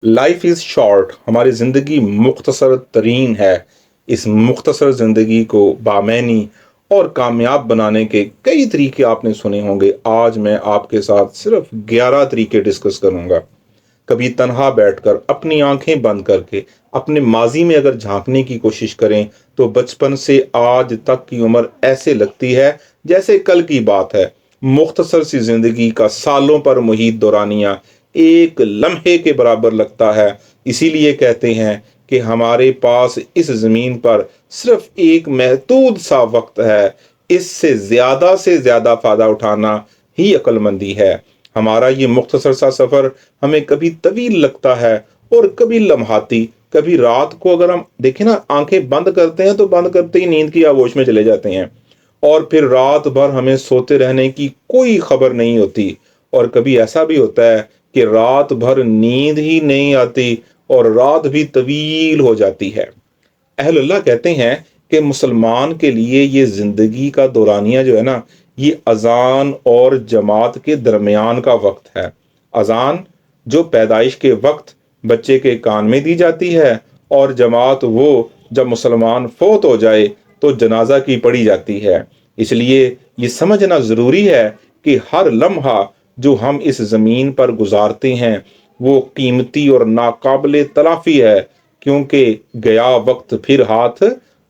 Life is short. हमारी ज़िंदगी मुख्तसर तरीन है। इस मुख्तसर ज़िंदगी को बामैनी और कामयाब बनाने के कई तरीके आपने सुने होंगे। आज मैं आपके साथ सिर्फ 11 तरीके डिस्कस करूंगा। कभी तन्हा बैठकर अपनी आंखें बंद करके अपने माजी में अगर झांकने की कोशिश करें तो बचपन से आज तक की उम्र ऐसे लगती है जैसे कल की बात है। मुख्तसर सी जिंदगी का सालों पर मुहित दौरानिया एक लम्हे के बराबर लगता है। इसीलिए कहते हैं कि हमारे पास इस जमीन पर सिर्फ एक महदूद सा वक्त है। इससे से ज्यादा फायदा उठाना ही अक्लमंदी है। हमारा ये मुख्तसर सा सफर हमें कभी तवील लगता है और कभी लम्हाती। कभी रात को अगर हम देखें ना, आंखें बंद करते हैं तो बंद करते ही नींद की आगोश में चले जाते हैं और फिर रात भर हमें सोते रहने की कोई खबर नहीं होती। और कभी ऐसा भी होता है कि रात भर नींद ही नहीं आती और रात भी तवील हो जाती है। अहलुल्लाह कहते हैं कि मुसलमान के लिए ये जिंदगी का दौरानिया जो है ना, ये अजान और जमात के दरमियान का वक्त है। अजान जो पैदाइश के वक्त बच्चे के कान में दी जाती है, और जमात वो जब मुसलमान फोत हो जाए तो जनाजा की पढ़ी जाती है। इसलिए ये समझना ज़रूरी है कि हर लम्हा जो हम इस ज़मीन पर गुजारते हैं वो कीमती और नाकाबिले तलाफी है, क्योंकि गया वक्त फिर हाथ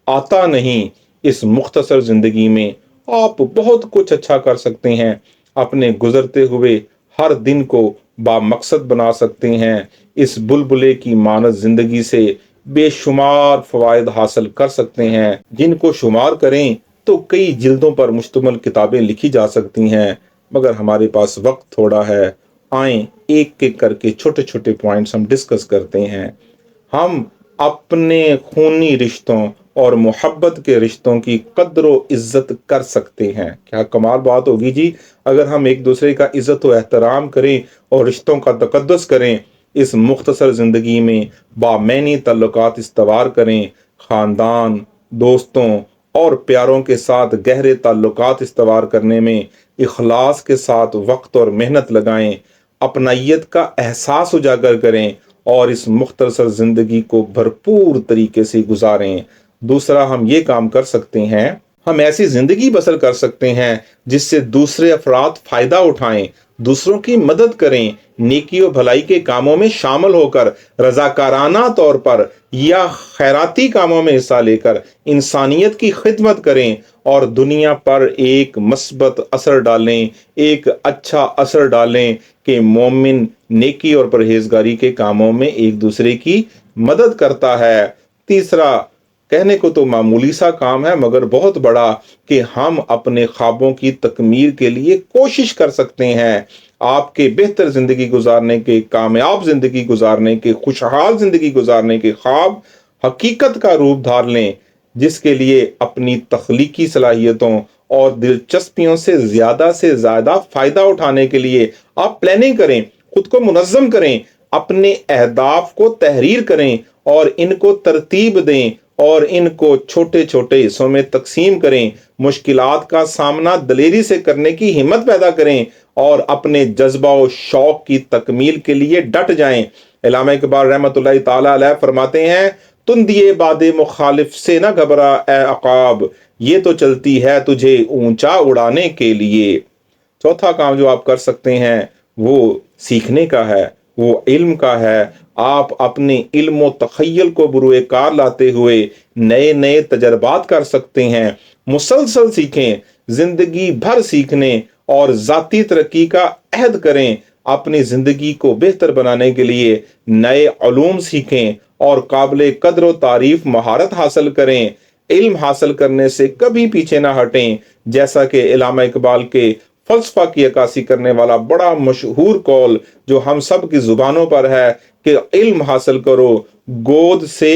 आता नहीं। इस मुख्तसर जिंदगी में आप बहुत कुछ अच्छा कर सकते हैं। अपने गुजरते हुए हर दिन को बामकसद बना सकते हैं। इस बुलबुले की मानस जिंदगी से बेशुमार फवायद हासिल कर सकते हैं, जिनको शुमार करें तो कई जिल्दों पर मुश्तमिल किताबें लिखी जा सकती हैं। मगर हमारे पास वक्त थोड़ा है। आए एक एक करके छोटे छोटे पॉइंट्स हम डिस्कस करते हैं। हम अपने खूनी रिश्तों और मोहब्बत के रिश्तों की कद्र व इज्जत कर सकते हैं। क्या कमाल बात होगी जी, अगर हम एक दूसरे का इज्जत व एहतराम करें और रिश्तों का तकद्दुस करें। इस मुख्तसर ज़िंदगी में बामैनी तल्लुकात इस्तवार करें। ख़ानदान, दोस्तों और प्यारों के साथ गहरे ताल्लुकात इस्तवार करने में इखलास के साथ वक्त और मेहनत लगाएं। अपनाइयत का एहसास उजागर करें और इस मुख्तसर ज़िंदगी को भरपूर तरीके से गुजारें। दूसरा, हम ये काम कर सकते हैं, हम ऐसी ज़िंदगी बसर कर सकते हैं जिससे दूसरे अफराद फ़ायदा उठाएं, दूसरों की मदद करें, नेकी और भलाई के कामों में शामिल होकर, रज़ाकाराना तौर पर या खैराती कामों में हिस्सा लेकर इंसानियत की खिदमत करें और दुनिया पर एक मस्बत असर डालें, एक अच्छा असर डालें कि मोमिन नेकी और परहेजगारी के कामों में एक दूसरे की मदद करता है। तीसरा, कहने को तो मामूली सा काम है मगर बहुत बड़ा, कि हम अपने ख्वाबों की तकमील के लिए कोशिश कर सकते हैं। आपके बेहतर जिंदगी गुजारने के, कामयाब जिंदगी गुजारने के, खुशहाल जिंदगी गुजारने के ख्वाब हकीकत का रूप धार लें, जिसके लिए अपनी तख्लीकी सलाहियतों और दिलचस्पियों से ज़्यादा फ़ायदा उठाने के लिए आप प्लानिंग करें, खुद को मुनज़्ज़म करें, अपने अहदाफ को तहरीर करें और इनको तरतीब दें और इनको छोटे छोटे हिस्सों में तकसीम करें। मुश्किलात का सामना दलेरी से करने की हिम्मत पैदा करें और अपने जज्बा और शौक की तकमील के लिए डट जाएं। इल्लामा इकबाल रहमतुल्लाह ताला अलैह फरमाते हैं, तुम दिए बादे मुखालिफ से न घबरा ए अकाब, ये तो चलती है तुझे ऊंचा उड़ाने के लिए। चौथा काम जो आप कर सकते हैं वो सीखने का है, वो इल्म का है। आप अपने इल्म व तखय्युल को बुरुए कार लाते हुए नए नए तजर्बात कर सकते हैं। मुसलसल सीखें, जिंदगी भर सीखने और ज़ाती तरक्की का अहद करें। अपनी ज़िंदगी को बेहतर बनाने के लिए नए उलूम सीखें और काबिल कद्र व तारीफ महारत हासिल करें। इल्म हासिल करने से कभी पीछे ना हटें। जैसा कि इल्लामा इकबाल के फलसफा की अक्कासी करने वाला बड़ा मशहूर कौल जो हम सब की जुबानों पर है कि इल्म हासिल करो गोद से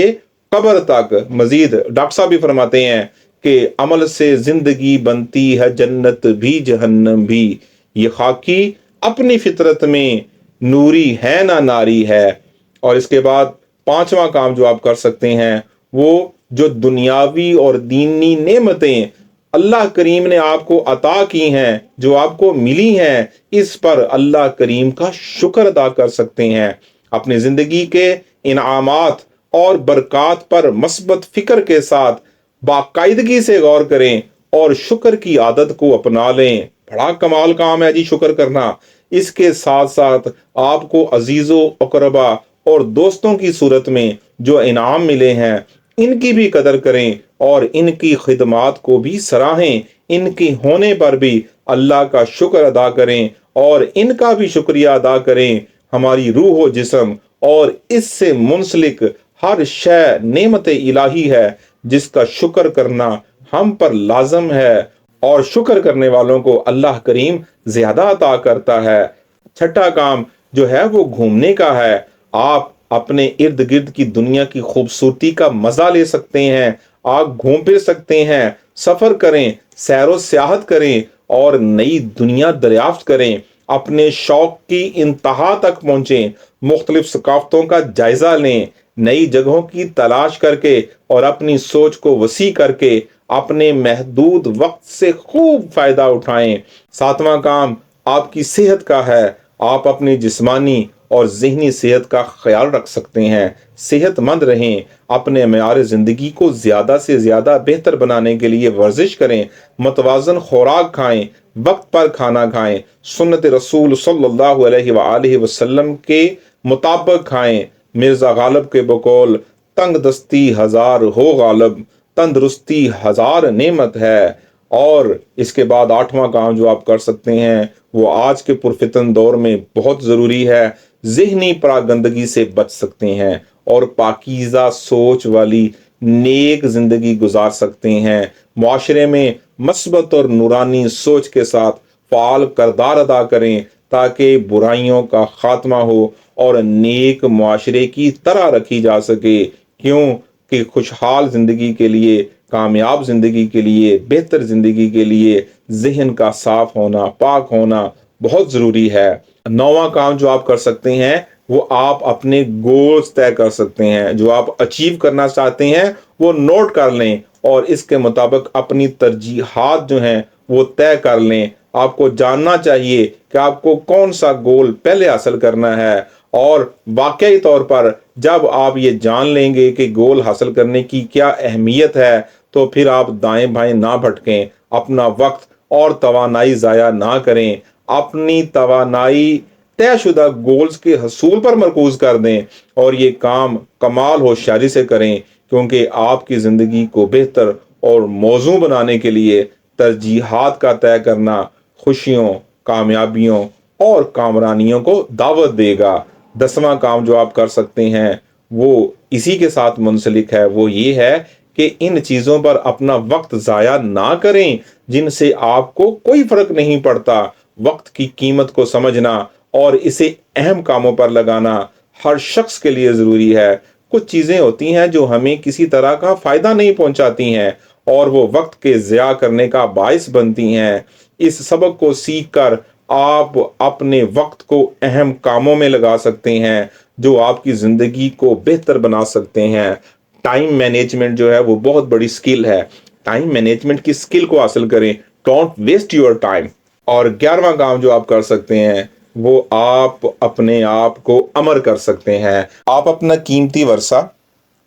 कब्र तक। मजीद डॉक्टर साहब भी फरमाते हैं कि अमल से जिंदगी बनती है जन्नत भी जहन्नम भी, ये खाकी अपनी फितरत में नूरी है ना नारी है। और इसके बाद पांचवा काम जो आप कर सकते हैं वो जो दुनियावी और दीनी नेमतें अल्लाह करीम ने आपको अता की हैं, जो आपको मिली हैं, इस पर अल्लाह करीम का शुक्र अदा कर सकते हैं। अपनी ज़िंदगी के इनामात और बरक़ात पर मस्बत फ़िक्र के साथ बाकायदगी से गौर करें और शुक्र की आदत को अपना लें। बड़ा कमाल काम है जी शुक्र करना। इसके साथ साथ आपको अजीज़ों अक़रबा और दोस्तों की सूरत में जो इनाम मिले हैं इनकी भी कदर करें और इनकी खिदमात को भी सराहें। इनकी होने पर भी अल्लाह का शुक्र अदा करें और इनका भी शुक्रिया अदा करें। हमारी रूह व जिस्म और इससे मुंसलिक हर शय नेमत इलाही है जिसका शुक्र करना हम पर लाजम है और शुक्र करने वालों को अल्लाह करीम ज्यादा अता करता है। छठा काम जो है वो घूमने का है। आप अपने इर्द गिर्द की दुनिया की खूबसूरती का मजा ले सकते हैं। आप घूम फिर सकते हैं, सफर करें, सैरो सियाहत करें और नई दुनिया दरियाफ्त करें। अपने शौक की इंतहा तक पहुंचें, मुख्तलिफ सकाफतों का जायजा लें, नई जगहों की तलाश करके और अपनी सोच को वसी करके अपने महदूद वक्त से खूब फायदा उठाएं। सातवां काम आपकी सेहत का है। आप अपनी जिस्मानी और ज़हनी सेहत का ख्याल रख सकते हैं। सेहतमंद रहें। अपने मेयार ज़िंदगी को ज़्यादा से ज़्यादा बेहतर बनाने के लिए वर्जिश करें, मतवाज़न खुराक खाएं, वक्त पर खाना खाएं, सुन्नत रसूल सल्लल्लाहु अलैहि वसल्लम के मुताबिक खाएं। मिर्ज़ा गालिब के बकौल तंग-दस्ती हजार हो गालिब, तंदुरुस्ती हजार नेमत है। और इसके बाद आठवां काम जो आप कर सकते हैं वो आज के पुरफितन दौर में बहुत ज़रूरी है। ज़हनी परागंदगी से बच सकते हैं और पाकीज़ा सोच वाली नेक ज़िंदगी गुजार सकते हैं। मुआशरे में मस्बत और नूरानी सोच के साथ फ़ाल करदार अदा करें ताकि बुराइयों का खात्मा हो और नेक मुआशरे की तरह रखी जा सके। क्यों कि खुशहाल ज़िंदगी के लिए, कामयाब ज़िंदगी के लिए, बेहतर ज़िंदगी के लिए ज़हन का साफ होना, पाक होना बहुत ज़रूरी है। नौवां काम जो आप कर सकते हैं वो आप अपने गोल्स तय कर सकते हैं। जो आप अचीव करना चाहते हैं वो नोट कर लें और इसके मुताबिक अपनी तरजीहात जो हैं वो तय कर लें। आपको जानना चाहिए कि आपको कौन सा गोल पहले हासिल करना है और वाकई तौर पर जब आप ये जान लेंगे कि गोल हासिल करने की क्या अहमियत है तो फिर आप दाएं बाएं ना भटकें, अपना वक्त और तवानाई ज़ाया ना करें। अपनी तवानाई तयशुदा गोल्स के हसूल पर मरकूज कर दें और ये काम कमाल होशियारी से करें क्योंकि आपकी ज़िंदगी को बेहतर और मौजू बनाने के लिए तरजीहात का तय करना खुशियों, कामयाबियों और कामरानियों को दावत देगा। 10वां काम जो आप कर सकते हैं वो इसी के साथ मुंसलिक है, वो ये है कि इन चीज़ों पर अपना वक्त ज़ाया ना करें जिनसे आपको कोई फ़र्क नहीं पड़ता। वक्त की कीमत को समझना और इसे अहम कामों पर लगाना हर शख्स के लिए ज़रूरी है। कुछ चीज़ें होती हैं जो हमें किसी तरह का फ़ायदा नहीं पहुंचाती हैं और वो वक्त के ज़िया करने का बाइस बनती हैं। इस सबक को सीख कर आप अपने वक्त को अहम कामों में लगा सकते हैं जो आपकी ज़िंदगी को बेहतर बना सकते हैं। टाइम मैनेजमेंट जो है वो बहुत बड़ी स्किल है। टाइम मैनेजमेंट की स्किल को हासिल करें। Don't waste your time. और 11वां काम जो आप कर सकते हैं वो आप अपने आप को अमर कर सकते हैं। आप अपना कीमती वर्सा,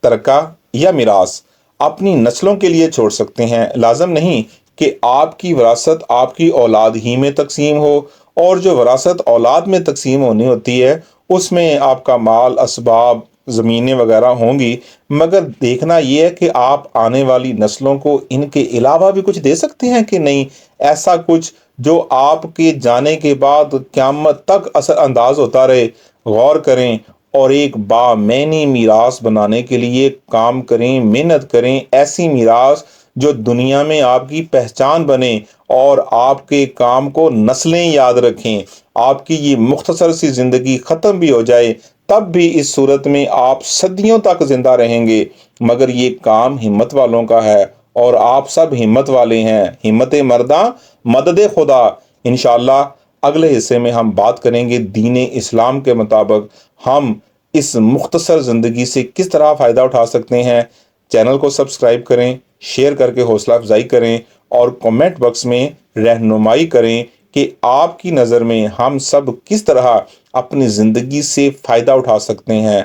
तरका या मिरास अपनी नस्लों के लिए छोड़ सकते हैं। लाजम नहीं कि आपकी विरासत आपकी औलाद ही में तकसीम हो और जो विरासत औलाद में तकसीम होनी होती है उसमें आपका माल, असबाब, ज़मीनें वगैरह होंगी, मगर देखना यह है कि आप आने वाली नस्लों को इनके अलावा भी कुछ दे सकते हैं कि नहीं। ऐसा कुछ जो आपके जाने के बाद क़यामत तक असर अंदाज होता रहे। गौर करें और एक बामैनी मीरास बनाने के लिए काम करें, मेहनत करें। ऐसी मीरास जो दुनिया में आपकी पहचान बने और आपके काम को नस्लें याद रखें। आपकी ये मुख्तसर सी ज़िंदगी ख़त्म भी हो जाए तब भी इस सूरत में आप सदियों तक जिंदा रहेंगे। मगर ये काम हिम्मत वालों का है और आप सब हिम्मत वाले हैं। हिम्मत मर्दा मदद खुदा। इंशाअल्लाह अगले हिस्से में हम बात करेंगे दीन इस्लाम के मुताबिक हम इस मुख्तसर ज़िंदगी से किस तरह फ़ायदा उठा सकते हैं। चैनल को सब्सक्राइब करें, शेयर करके हौसला अफजाई करें और कमेंट बॉक्स में रहनुमाई करें कि आपकी नज़र में हम सब किस तरह اپنی زندگی سے فائدہ اٹھا سکتے ہیں۔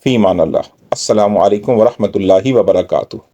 فی امان اللہ۔ السلام علیکم ورحمۃ اللہ وبرکاتہ۔